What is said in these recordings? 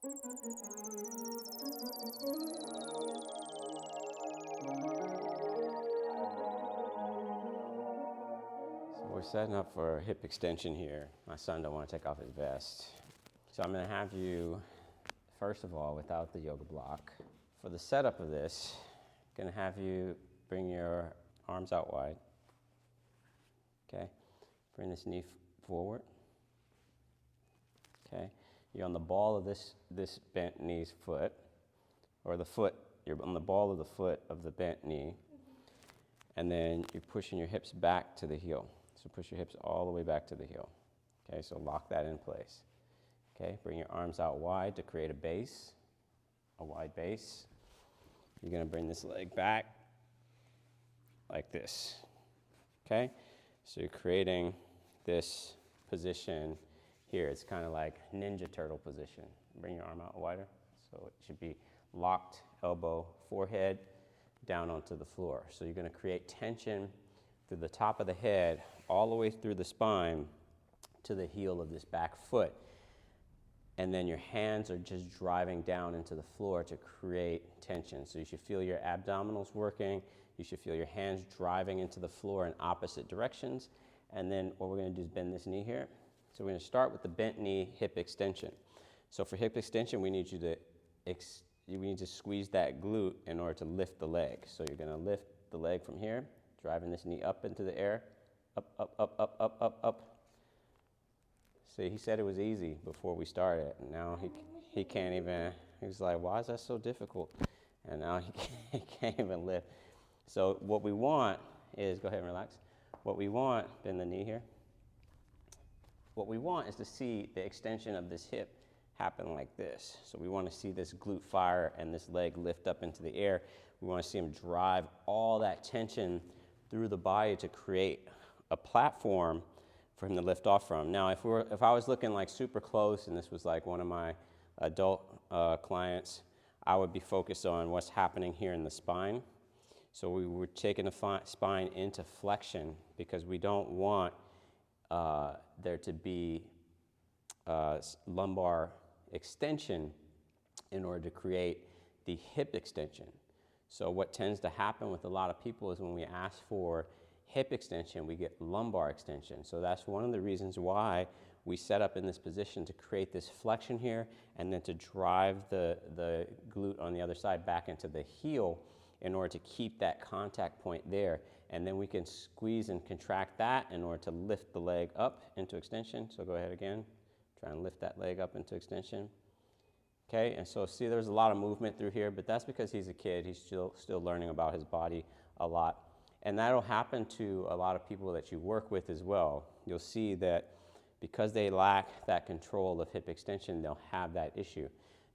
So we're setting up for a hip extension here. My son don't want to take off his vest. So I'm going to have you, first of all, without the yoga block. For the setup of this, I'm going to have you bring your arms out wide. Okay, bring this knee forward. Okay, you're on the ball of this bent knee's foot, or the foot, you're on the ball of the foot of the bent knee, and then you're pushing your hips back to the heel. So push your hips all the way back to the heel. Okay, so lock that in place. Okay, bring your arms out wide to create a base, a wide base. You're gonna bring this leg back like this. Okay, so you're creating this position here. It's kind of like Ninja Turtle position. Bring your arm out wider. So it should be locked, elbow, forehead, down onto the floor. So you're going to create tension through the top of the head, all the way through the spine to the heel of this back foot. And then your hands are just driving down into the floor to create tension. So you should feel your abdominals working. You should feel your hands driving into the floor in opposite directions. And then what we're going to do is bend this knee here. So we're going to start with the bent knee hip extension. So for hip extension, we need you to squeeze that glute in order to lift the leg. So you're going to lift the leg from here, driving this knee up into the air, up, up, up, up, up, up, up. See, he said it was easy before we started. Now he can't even, he's like, why is that so difficult? And now he can't even lift. So what we want is, go ahead and relax. What we want, bend the knee here. What we want is to see the extension of this hip happen like this. So we want to see this glute fire and this leg lift up into the air. We want to see him drive all that tension through the body to create a platform for him to lift off from. Now, if I was looking like super close and this was like one of my adult clients, I would be focused on what's happening here in the spine. So we were taking the spine into flexion because we don't want there to be lumbar extension in order to create the hip extension. So what tends to happen with a lot of people is when we ask for hip extension, we get lumbar extension. So that's one of the reasons why we set up in this position to create this flexion here and then to drive the glute on the other side back into the heel in order to keep that contact point there. And then we can squeeze and contract that in order to lift the leg up into extension. So go ahead again, try and lift that leg up into extension. Okay, and so see there's a lot of movement through here, but that's because he's a kid. He's still learning about his body a lot. And that'll happen to a lot of people that you work with as well. You'll see that because they lack that control of hip extension, they'll have that issue.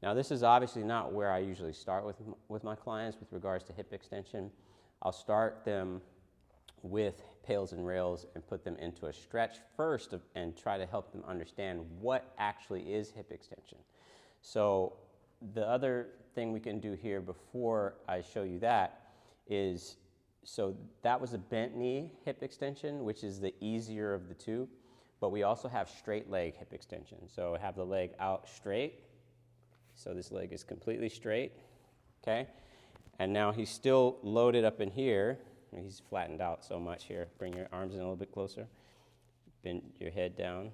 Now this is obviously not where I usually start with my clients with regards to hip extension. I'll start them with pails and rails and put them into a stretch first and try to help them understand what actually is hip extension. So the other thing we can do here before I show you that is, so that was a bent knee hip extension, which is the easier of the two, but we also have straight leg hip extension. So have the leg out straight. So this leg is completely straight, okay? And now he's still loaded up in here. He's flattened out so much here. Bring your arms in a little bit closer. Bend your head down,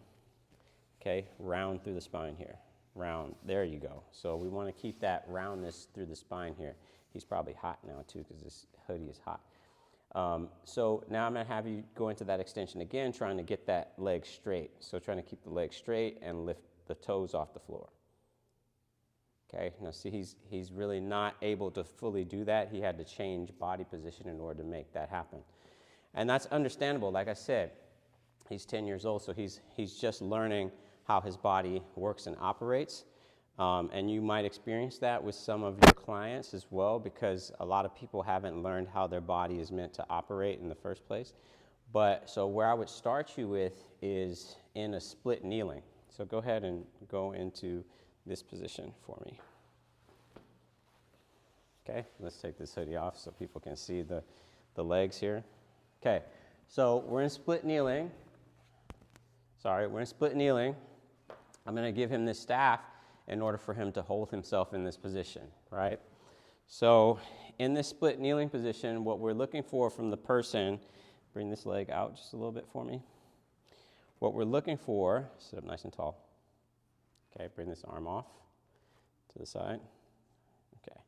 okay? Round through the spine here. Round, there you go. So we want to keep that roundness through the spine here. He's probably hot now too because this hoodie is hot. So now I'm going to have you go into that extension again, trying to get that leg straight. So trying to keep the leg straight and lift the toes off the floor. Okay, now see he's really not able to fully do that. He had to change body position in order to make that happen. And that's understandable. Like I said, he's 10 years old, so he's just learning how his body works and operates. And you might experience that with some of your clients as well, because a lot of people haven't learned how their body is meant to operate in the first place. But so where I would start you with is in a split kneeling. So go ahead and go into this position for me. Okay, let's take this hoodie off so people can see the legs here. Okay, so we're in split kneeling. Sorry, we're in split kneeling. I'm going to give him this staff, in order for him to hold himself in this position, right? So in this split kneeling position, what we're looking for from the person, bring this leg out just a little bit for me. What we're looking for, sit up nice and tall. Okay, bring this arm off to the side. Okay,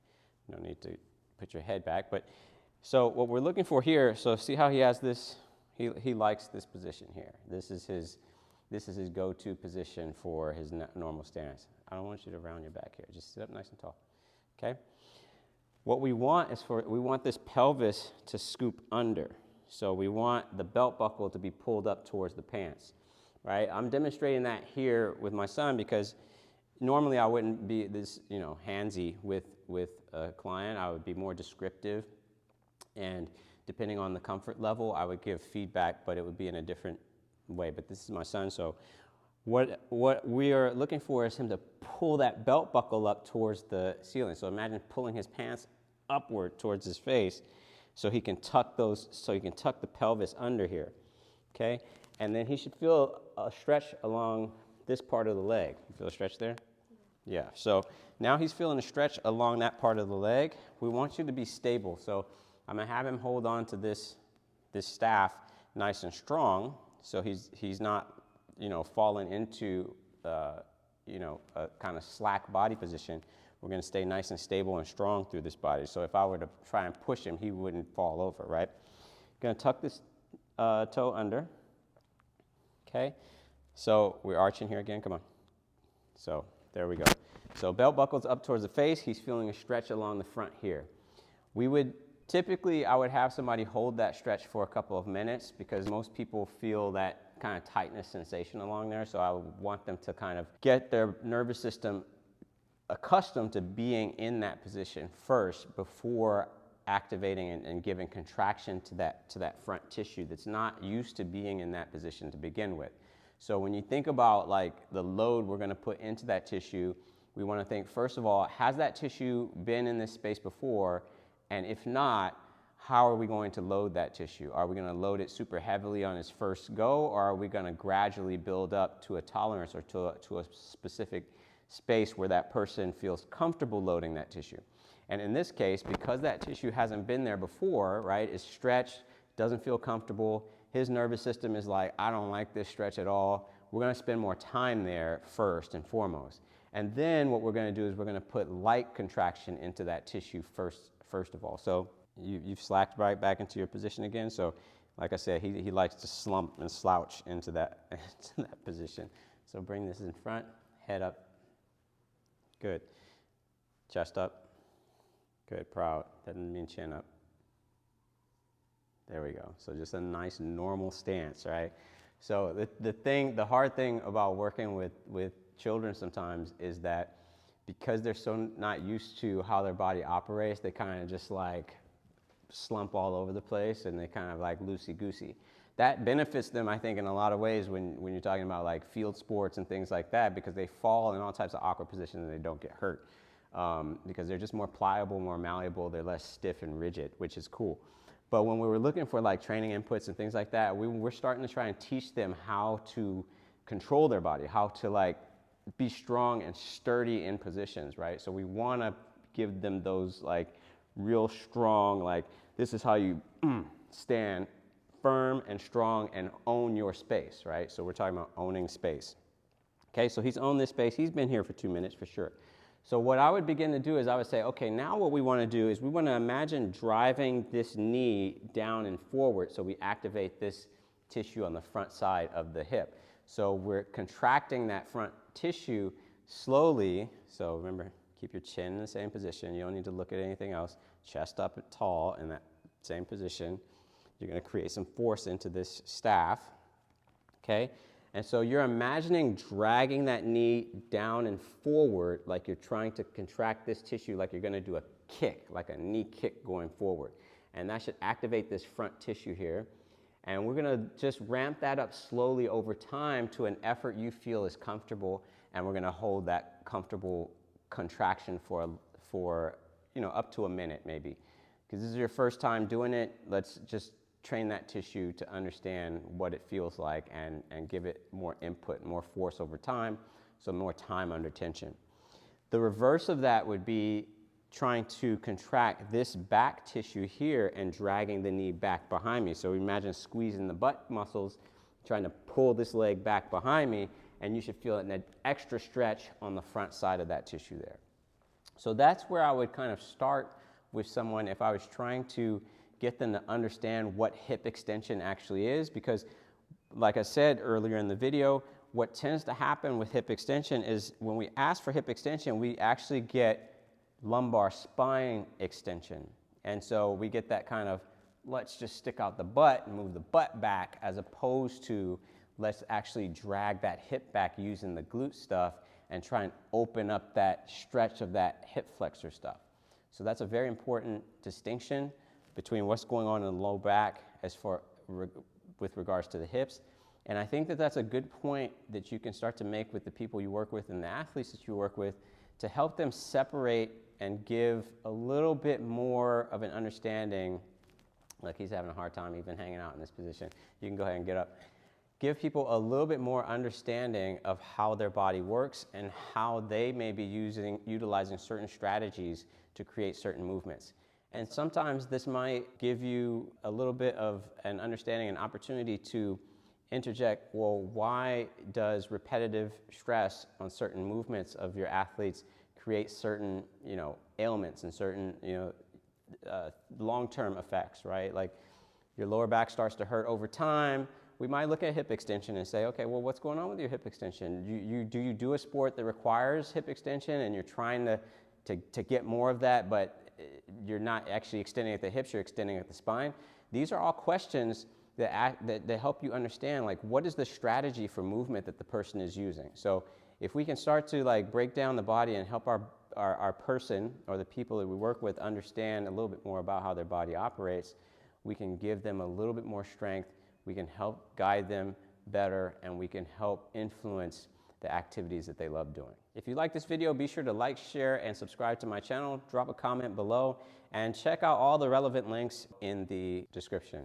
no need to put your head back, but so what we're looking for here, so see how he has this, he likes this position here. This is his go-to position for his normal stance. I don't want you to round your back here. Just sit up nice and tall, okay? What we want is we want this pelvis to scoop under. So we want the belt buckle to be pulled up towards the pants, right? I'm demonstrating that here with my son because normally I wouldn't be this, handsy with a client. I would be more descriptive, and depending on the comfort level, I would give feedback, but it would be in a different way. But this is my son, so what we are looking for is him to pull that belt buckle up towards the ceiling. So imagine pulling his pants upward towards his face, so he can tuck the pelvis under here, okay? And then he should feel a stretch along this part of the leg. You feel a stretch there? Yeah, so now he's feeling a stretch along that part of the leg. We want you to be stable. So I'm gonna have him hold on to this staff nice and strong, so he's not, falling into, a kind of slack body position. We're gonna stay nice and stable and strong through this body. So if I were to try and push him, he wouldn't fall over, right? Gonna tuck this toe under, okay? So we're arching here again, come on. So there we go. So belt buckles up towards the face. He's feeling a stretch along the front here. Typically, I would have somebody hold that stretch for a couple of minutes because most people feel that kind of tightness sensation along there. So I would want them to kind of get their nervous system accustomed to being in that position first before activating and giving contraction to that front tissue that's not used to being in that position to begin with. So when you think about like the load we're going to put into that tissue, we want to think, first of all, has that tissue been in this space before? And if not, how are we going to load that tissue? Are we going to load it super heavily on his first go, or are we going to gradually build up to a tolerance or to a specific space where that person feels comfortable loading that tissue? And in this case, because that tissue hasn't been there before, right, it's stretched, doesn't feel comfortable, his nervous system is like, I don't like this stretch at all. We're going to spend more time there first and foremost. And then what we're going to do is we're going to put light contraction into that tissue first of all. So you've slacked right back into your position again. So like I said, he likes to slump and slouch into that position. So bring this in front, head up. Good. Chest up. Good, proud. Doesn't mean chin up. There we go. So just a nice normal stance, right? So the hard thing about working with children sometimes is that because they're so not used to how their body operates, they kind of just like slump all over the place and they kind of like loosey-goosey. That benefits them, I think, in a lot of ways when you're talking about like field sports and things like that, because they fall in all types of awkward positions and they don't get hurt. Because they're just more pliable, more malleable, they're less stiff and rigid, which is cool. But when we were looking for like training inputs and things like that, we're starting to try and teach them how to control their body, how to like be strong and sturdy in positions, right? So we want to give them those like real strong, like this is how you stand firm and strong and own your space, right? So we're talking about owning space. Okay, so he's owned this space. He's been here for 2 minutes for sure. So what I would begin to do is I would say, okay, now what we want to do is we want to imagine driving this knee down and forward so we activate this tissue on the front side of the hip. So we're contracting that front tissue slowly. So remember, keep your chin in the same position. You don't need to look at anything else. Chest up tall in that same position. You're going to create some force into this staff, okay? And so you're imagining dragging that knee down and forward like you're trying to contract this tissue like you're going to do a kick, like a knee kick going forward. And that should activate this front tissue here. And we're going to just ramp that up slowly over time to an effort you feel is comfortable, and we're going to hold that comfortable contraction for up to a minute maybe. Because this is your first time doing it, let's just train that tissue to understand what it feels like and give it more input, more force over time, so more time under tension. The reverse of that would be trying to contract this back tissue here and dragging the knee back behind me. So imagine squeezing the butt muscles, trying to pull this leg back behind me, and you should feel an extra stretch on the front side of that tissue there. So that's where I would kind of start with someone if I was trying to get them to understand what hip extension actually is, because like I said earlier in the video, what tends to happen with hip extension is when we ask for hip extension, we actually get lumbar spine extension. And so we get that kind of, let's just stick out the butt and move the butt back, as opposed to let's actually drag that hip back using the glute stuff and try and open up that stretch of that hip flexor stuff. So that's a very important distinction between what's going on in the low back with regards to the hips. And I think that that's a good point that you can start to make with the people you work with and the athletes that you work with, to help them separate and give a little bit more of an understanding. Like, he's having a hard time even hanging out in this position. You can go ahead and get up. Give people a little bit more understanding of how their body works and how they may be utilizing certain strategies to create certain movements. And sometimes this might give you a little bit of an understanding and opportunity to interject, well, why does repetitive stress on certain movements of your athletes create certain, ailments and certain, long-term effects, right? Like, your lower back starts to hurt over time. We might look at hip extension and say, okay, well, what's going on with your hip extension? Do you do a sport that requires hip extension and you're trying to get more of that, but you're not actually extending at the hips, you're extending at the spine? These are all questions that help you understand, like, what is the strategy for movement that the person is using. So if we can start to break down the body and help our person or the people that we work with understand a little bit more about how their body operates, we can give them a little bit more strength, we can help guide them better, and we can help influence the activities that they love doing. If you like this video, be sure to like, share, and subscribe to my channel. Drop a comment below and check out all the relevant links in the description.